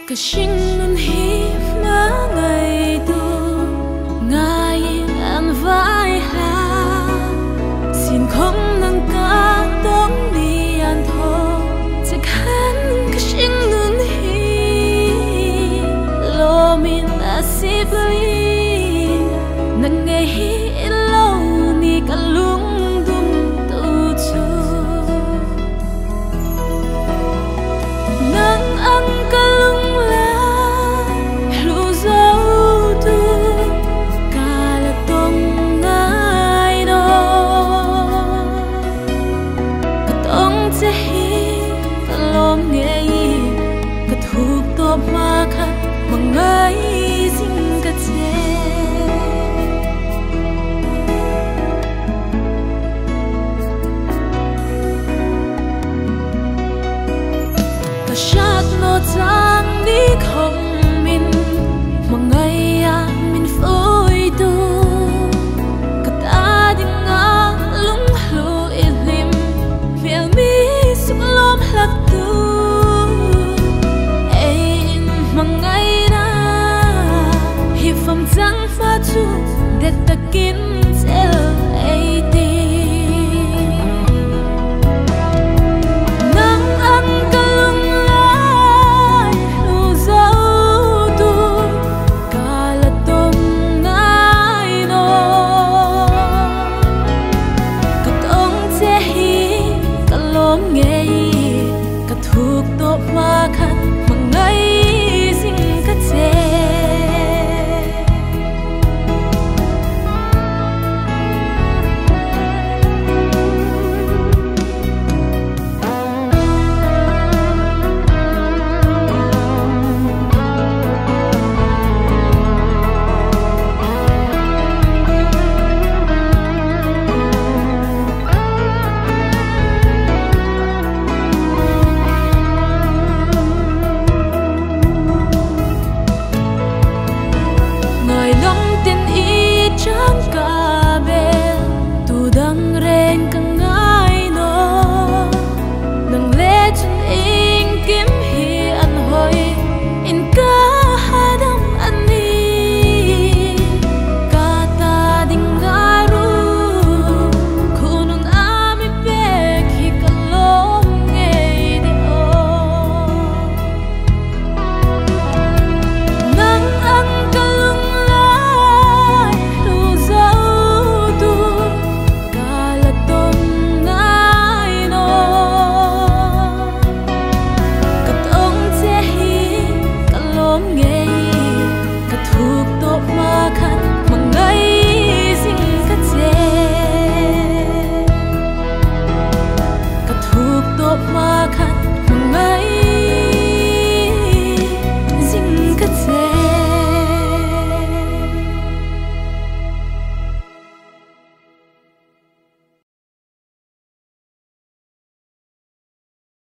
Ka shing nun hi na ngày tu ngài an vai ha xin không nang ka tong đi an tho chắc hắn ka shing nun hi lo min asip li nang nghe hi lâu ni ka lung dum tu chu nang ang ka Mangai sing ka che ka shat no cha